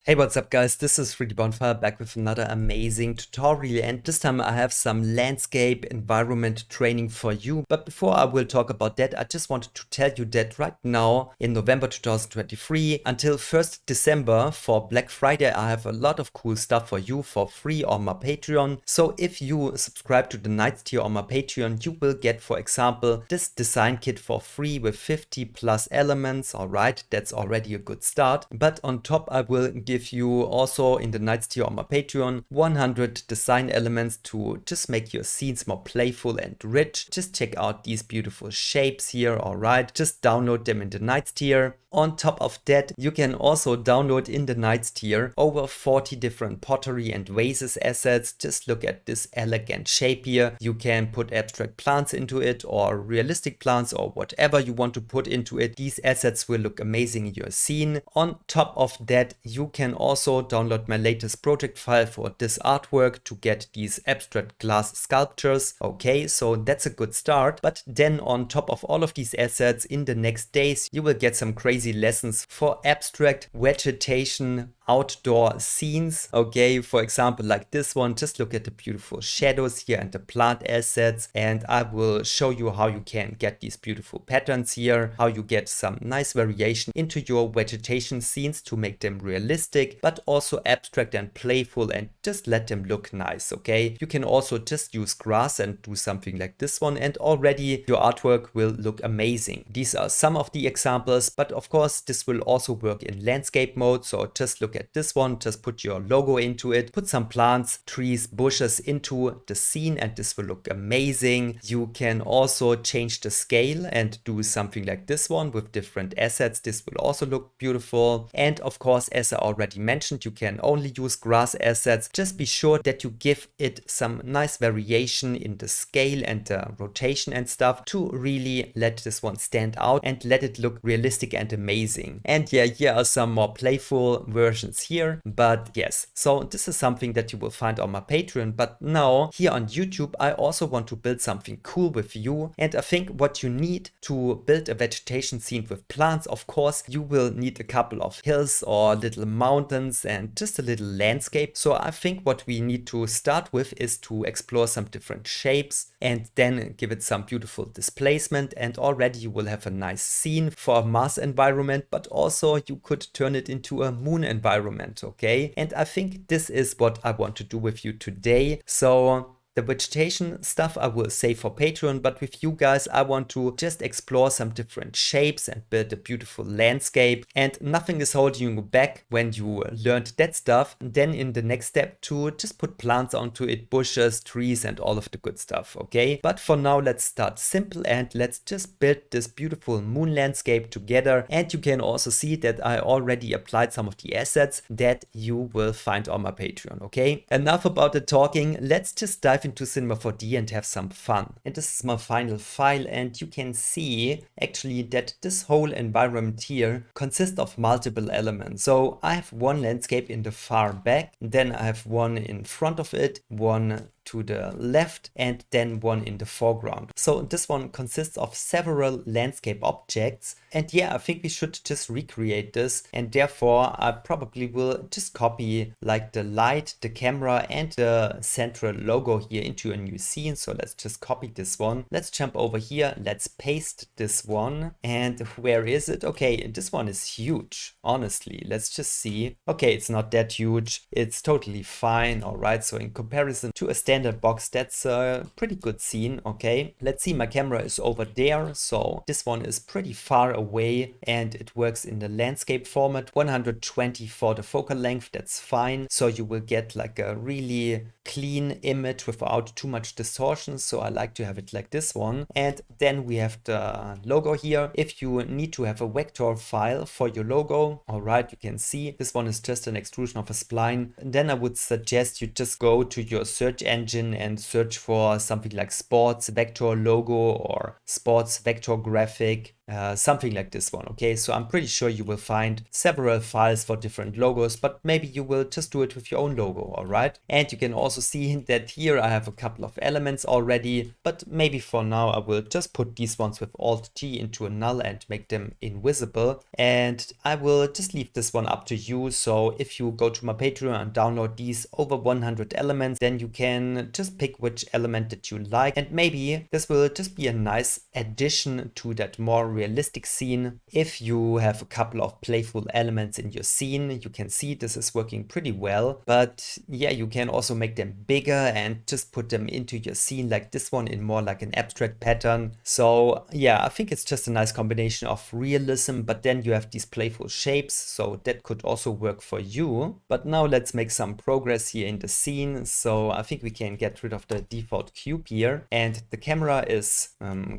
Hey, what's up guys? This is 3D Bonfire back with another amazing tutorial, and this time I have some landscape environment training for you. But before I will talk about that, I just wanted to tell you that right now in November 2023 until 1st December for Black Friday, I have a lot of cool stuff for you for free on my Patreon. So if you subscribe to the Nights tier on my Patreon, you will get, for example, this design kit for free with 50 plus elements. Alright, that's already a good start. But on top I will give you also in the Nights tier on my Patreon 100 design elements to just make your scenes more playful and rich. Just check out these beautiful shapes here, alright? Just download them in the Nights tier. On top of that, you can also download in the Nights tier over 40 different pottery and vases assets. Just look at this elegant shape here. You can put abstract plants into it or realistic plants or whatever you want to put into it. These assets will look amazing in your scene. On top of that, you can also download my latest project file for this artwork to get these abstract glass sculptures. Okay, so that's a good start. But then on top of all of these assets, in the next days, you will get some crazy lessons for abstract vegetation outdoor scenes. Okay, for example, like this one, just look at the beautiful shadows here and the plant assets, and I will show you how you can get these beautiful patterns here, how you get some nice variation into your vegetation scenes to make them realistic but also abstract and playful and just let them look nice. Okay, you can also just use grass and do something like this one, and already your artwork will look amazing. These are some of the examples, but of course this will also work in landscape mode. So just look at this one, just put your logo into it, put some plants, trees, bushes into the scene, and this will look amazing. You can also change the scale and do something like this one with different assets. This will also look beautiful. And of course, as I already mentioned, you can only use grass assets. Just be sure that you give it some nice variation in the scale and the rotation and stuff to really let this one stand out and let it look realistic and amazing. And yeah, here are some more playful versions here, but yes, so this is something that you will find on my Patreon. But now here on YouTube, I also want to build something cool with you, and I think what you need to build a vegetation scene with plants, of course you will need a couple of hills or little mountains and just a little landscape. So I think what we need to start with is to explore some different shapes and then give it some beautiful displacement, and already you will have a nice scene for a Mars environment, but also you could turn it into a moon environment. Okay, and I think this is what I want to do with you today. So the vegetation stuff I will save for Patreon, but with you guys I want to just explore some different shapes and build a beautiful landscape, and nothing is holding you back when you learned that stuff. Then in the next step to just put plants onto it, bushes, trees and all of the good stuff. Okay, but for now let's start simple and let's just build this beautiful moon landscape together. And you can also see that I already applied some of the assets that you will find on my Patreon. Okay, enough about the talking, let's just dive into Cinema 4D and have some fun. And this is my final file, and you can see actually that this whole environment here consists of multiple elements. So I have one landscape in the far back, then I have one in front of it, one to the left, and then one in the foreground. So this one consists of several landscape objects, and yeah, I think we should just recreate this, and therefore I probably will just copy like the light, the camera and the central logo here into a new scene. So let's just copy this one, let's jump over here, let's paste this one, and where is it? Okay, this one is huge, honestly. Let's just see. Okay, it's not that huge, it's totally fine. All right, so in comparison to a standard box, that's a pretty good scene. Okay, let's see, my camera is over there, so this one is pretty far away and it works in the landscape format. 120 for the focal length, that's fine. So you will get like a really clean image without too much distortion. So I like to have it like this one. And then we have the logo here. If you need to have a vector file for your logo, all right, you can see this one is just an extrusion of a spline. And then I would suggest you just go to your search engine and search for something like sports vector logo or sports vector graphic. Something like this one. Okay, so I'm pretty sure you will find several files for different logos, but maybe you will just do it with your own logo. All right, and you can also also see that here I have a couple of elements already, but maybe for now I will just put these ones with Alt T into a null and make them invisible. And I will just leave this one up to you. So if you go to my Patreon and download these over 100 elements, then you can just pick which element that you like. And maybe this will just be a nice addition to that more realistic scene. If you have a couple of playful elements in your scene, you can see this is working pretty well. But yeah, you can also make them bigger and just put them into your scene like this one in more like an abstract pattern. So yeah, I think it's just a nice combination of realism, but then you have these playful shapes, so that could also work for you. But now let's make some progress here in the scene. So I think we can get rid of the default cube here, and the camera is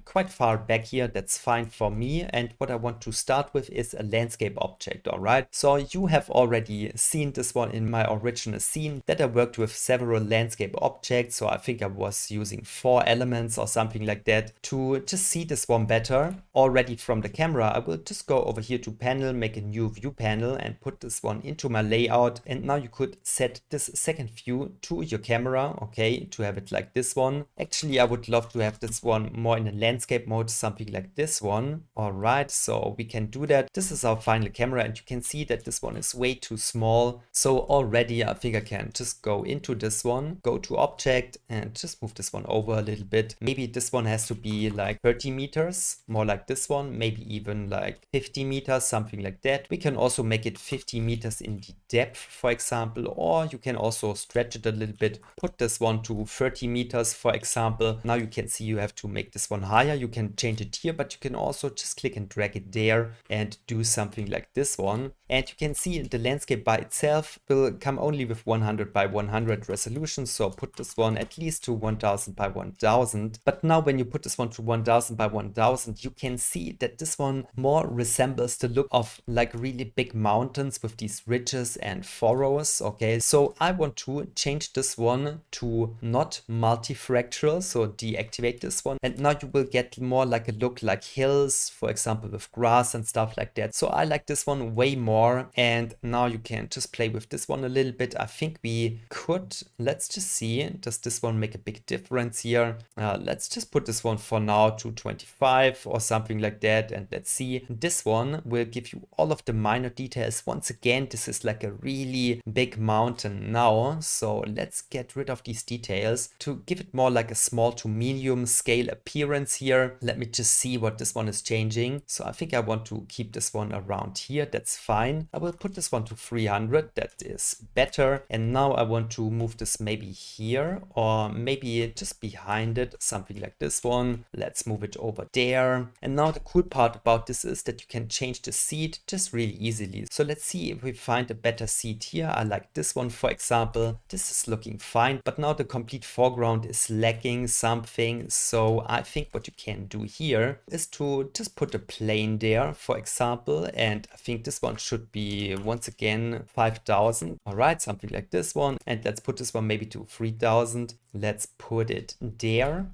quite far back here. That's fine for me. And what I want to start with is a landscape object. All right, so you have already seen this one in my original scene that I worked with several landscape objects. So I think I was using 4 elements or something like that. To just see this one better already from the camera, I will just go over here to panel, make a new view panel and put this one into my layout. And now you could set this second view to your camera, okay, to have it like this one. Actually, I would love to have this one more in a landscape mode, something like this one. All right, so we can do that. This is our final camera, and you can see that this one is way too small. So already I think I can just go into this one, go to object and just move this one over a little bit. Maybe this one has to be like 30 meters, more like this one, maybe even like 50 meters, something like that. We can also make it 50 meters in the depth, for example, or you can also stretch it a little bit, put this one to 30 meters, for example. Now you can see you have to make this one higher. You can change it here, but you can also just click and drag it there and do something like this one. And you can see the landscape by itself will come only with 100 by 100 resolution. So put this one at least to 1000 by 1000. But now when you put this one to 1000 by 1000, you can see that this one more resembles the look of like really big mountains with these ridges and furrows. Okay, so I want to change this one to not multifractal, so deactivate this one, and now you will get more like a look like hills, for example, with grass and stuff like that. So I like this one way more, and now you can just play with this one a little bit. I think we could, let's just see, does this one make a big difference here? Let's just put this one for now to 25 or something like that, and let's see. This one will give you all of the minor details. Once again, this is like a really big mountain now, so let's get rid of these details to give it more like a small to medium scale appearance here. Let me just see what this one is changing. So I think I want to keep this one around here. That's fine. I will put this one to 300. That is better. And now I want to move this maybe here or maybe just behind it, something like this one. Let's move it over there. And now the cool part about this is that you can change the seed just really easily. So let's see if we find a better seed here. I like this one, for example. This is looking fine, but now the complete foreground is lacking something. So I think what you can do here is to just put a plane there, for example, and I think this one should be once again 5000. All right, something like this one, and let's put this one maybe to 3000. Let's put it there.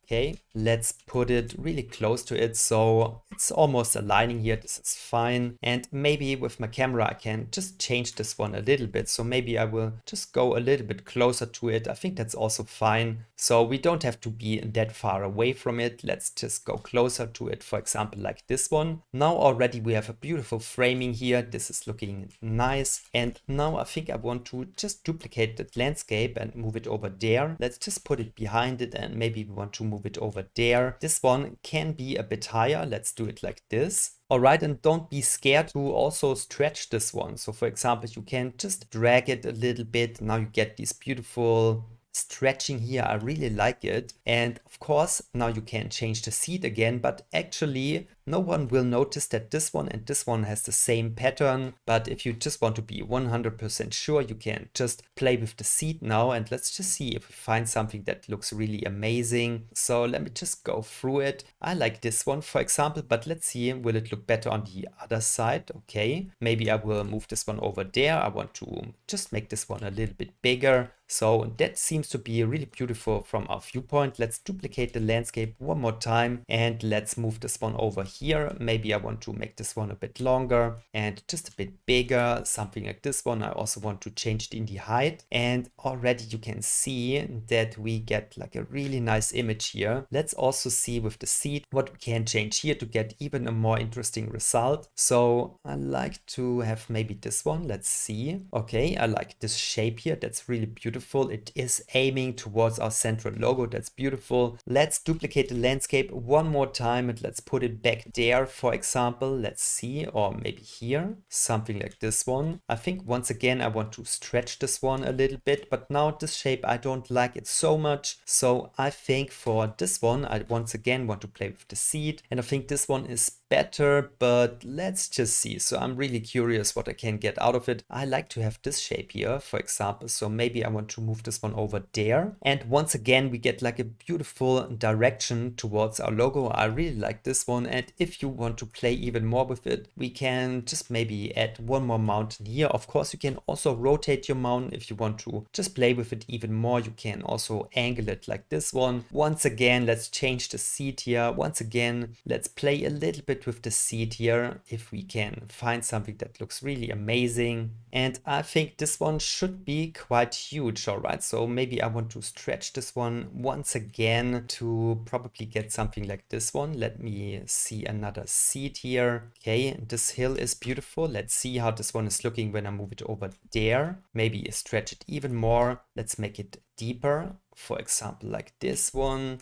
Okay, let's put it really close to it, so it's almost aligning here. This is fine. And maybe with my camera I can just change this one a little bit, so maybe I will just go a little bit closer to it. I think that's also fine, so we don't have to be that far away from it. Let's just go closer to it, for example like this one. Now already we have a beautiful framing here. This is looking nice, and now I think I want to just duplicate that landscape and move it over there. Let's just put it behind it, and maybe we want to move it over there. This one can be a bit higher. Let's do it like this. All right, and don't be scared to also stretch this one. So for example, you can just drag it a little bit. Now you get these beautiful stretching here. I really like it. And of course, now you can change the seed again, but actually no one will notice that this one and this one has the same pattern. But if you just want to be 100% sure, you can just play with the seed now, and let's just see if we find something that looks really amazing. So let me just go through it. I like this one, for example, but let's see, will it look better on the other side? Okay, maybe I will move this one over there. I want to just make this one a little bit bigger. So that seems to be really beautiful from our viewpoint. Let's duplicate the landscape one more time and let's move this one over here. Maybe I want to make this one a bit longer and just a bit bigger, something like this one. I also want to change it in the height, and already you can see that we get like a really nice image here. Let's also see with the seed what we can change here to get even a more interesting result. So I like to have maybe this one. Let's see. Okay, I like this shape here. That's really beautiful. It is aiming towards our central logo. That's beautiful. Let's duplicate the landscape one more time and let's put it back there, for example. Let's see, or maybe here, something like this one. I think once again I want to stretch this one a little bit, but now this shape I don't like it so much. So I think for this one I once again want to play with the seed, and I think this one is better, but let's just see. So I'm really curious what I can get out of it. I like to have this shape here, for example, so maybe I want to move this one over there, and once again we get like a beautiful direction towards our logo. I really like this one, and if you want to play even more with it, we can just maybe add one more mountain here. Of course you can also rotate your mountain if you want to just play with it even more. You can also angle it like this one. Once again, let's change the seed here. Once again, let's play a little bit with the seed here if we can find something that looks really amazing. And I think this one should be quite huge. All right, so maybe I want to stretch this one once again to probably get something like this one. Let me see another seed here. Okay, this hill is beautiful. Let's see how this one is looking when I move it over there. Maybe stretch it even more. Let's make it deeper, for example, like this one.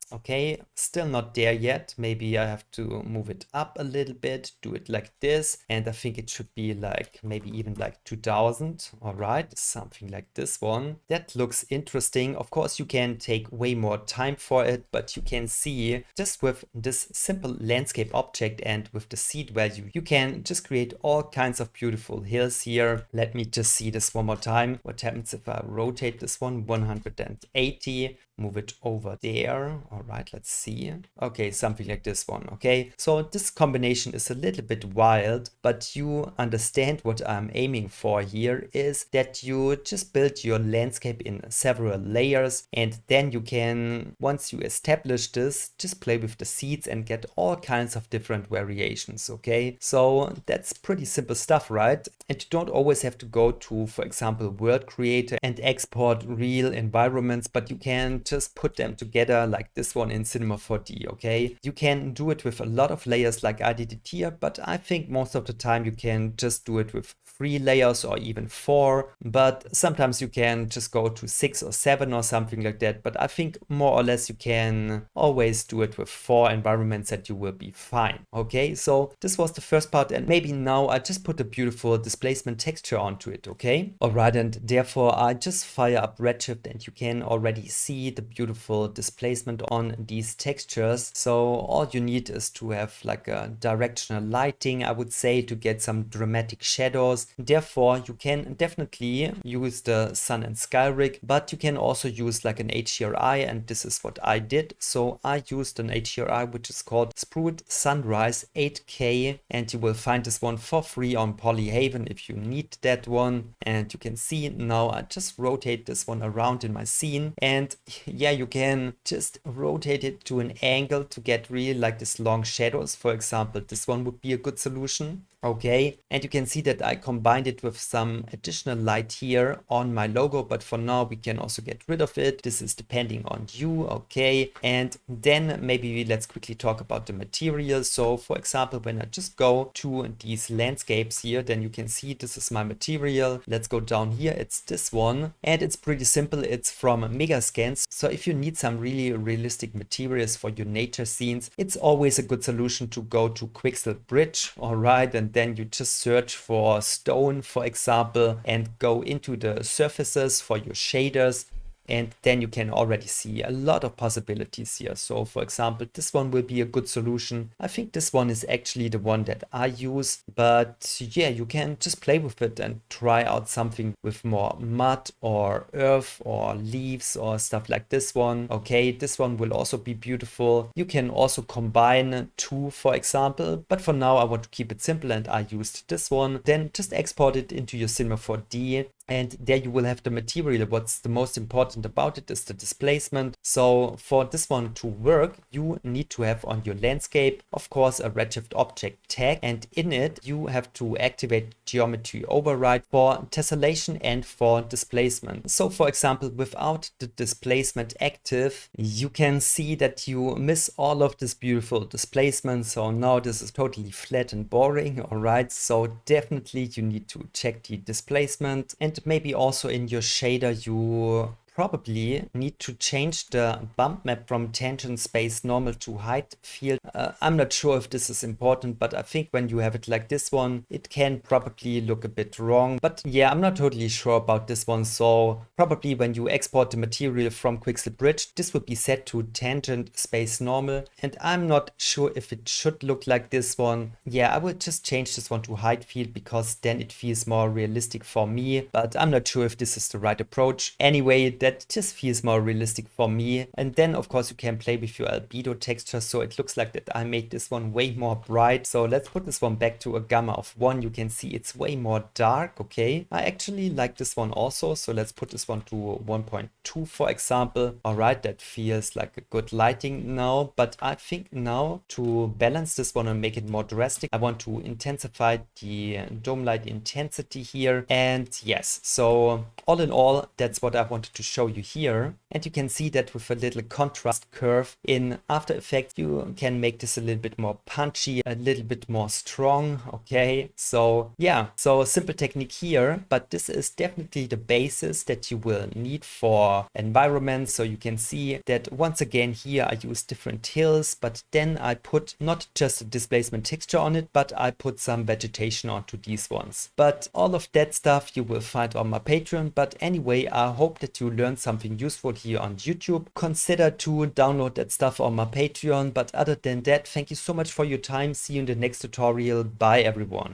Okay, still not there yet. Maybe I have to move it up a little bit, do it like this. And I think it should be like maybe even like 2000. All right, something like this one. That looks interesting. Of course, you can take way more time for it, but you can see just with this simple landscape object and with the seed value, you can just create all kinds of beautiful hills here. Let me just see this one more time. What happens if I rotate this one 180? Move it over there. All right, let's see. Okay, something like this one. Okay, so this combination is a little bit wild, but you understand what I'm aiming for here is that you just build your landscape in several layers, and then you can, once you establish this, just play with the seeds and get all kinds of different variations. Okay, so that's pretty simple stuff, right? And you don't always have to go to, for example, World Creator and export real environments, but you can just put them together like this one in Cinema 4D. Okay, you can do it with a lot of layers like I did it here, but I think most of the time you can just do it with 3 layers or even 4, but sometimes you can just go to 6 or 7 or something like that. But I think more or less you can always do it with 4 environments and you will be fine. Okay, so this was the first part, and maybe now I just put a beautiful displacement texture onto it. Okay, all right, and therefore I just fire up Redshift and you can already see the beautiful displacement on these textures. So all you need is to have like a directional lighting, I would say, to get some dramatic shadows. Therefore you can definitely use the sun and sky rig, but you can also use like an HDRI, and this is what I did. So I used an HDRI which is called Sprue Sunrise 8K, and you will find this one for free on Polyhaven if you need that one. And you can see now I just rotate this one around in my scene, and yeah, you can just rotate it to an angle to get really like this long shadows. For example, this one would be a good solution. Okay, and you can see that I combined it with some additional light here on my logo, but for now we can also get rid of it. This is depending on you. Okay, and then maybe let's quickly talk about the materials. So for example, when I just go to these landscapes here, then you can see this is my material. Let's go down here. It's this one, and it's pretty simple. It's from Megascans. So if you need some really realistic materials for your nature scenes, it's always a good solution to go to Quixel Bridge. All right, and then you just search for stone, for example, and go into the surfaces for your shaders. And then you can already see a lot of possibilities here. So for example, this one will be a good solution. I think this one is actually the one that I use, but yeah, you can just play with it and try out something with more mud or earth or leaves or stuff like this one. Okay, this one will also be beautiful. You can also combine 2, for example, but for now I want to keep it simple and I used this one. Then just export it into your Cinema 4D. and there you will have the material. What's the most important about it is the displacement. So for this one to work, you need to have on your landscape, of course, a Redshift object tag, and in it you have to activate geometry override for tessellation and for displacement. So for example, without the displacement active, you can see that you miss all of this beautiful displacement. So now this is totally flat and boring. All right, so definitely you need to check the displacement, and maybe also in your shader you probably need to change the bump map from tangent space normal to height field. I'm not sure if this is important, but I think when you have it like this one, it can probably look a bit wrong. But yeah, I'm not totally sure about this one. So probably when you export the material from Quixel Bridge, this would be set to tangent space normal. And I'm not sure if it should look like this one. Yeah, I will just change this one to height field because then it feels more realistic for me. But I'm not sure if this is the right approach. Anyway, that just feels more realistic for me. And then of course you can play with your albedo texture, so it looks like that I made this one way more bright. So let's put this one back to a gamma of 1. You can see it's way more dark. Okay, I actually like this one also, so let's put this one to 1.2 for example. All right, that feels like a good lighting now, but I think now to balance this one and make it more drastic, I want to intensify the dome light intensity here. And yes, so all in all, that's what I wanted to show you here. And you can see that with a little contrast curve in After Effects, you can make this a little bit more punchy, a little bit more strong. Okay, so yeah, so simple technique here, but this is definitely the basis that you will need for environments. So you can see that once again here I use different hills, but then I put not just a displacement texture on it, but I put some vegetation onto these ones. But all of that stuff you will find on my Patreon. But anyway, I hope that you learned something useful here on YouTube. Consider to download that stuff on my Patreon. But other than that, thank you so much for your time. See you in the next tutorial. Bye everyone.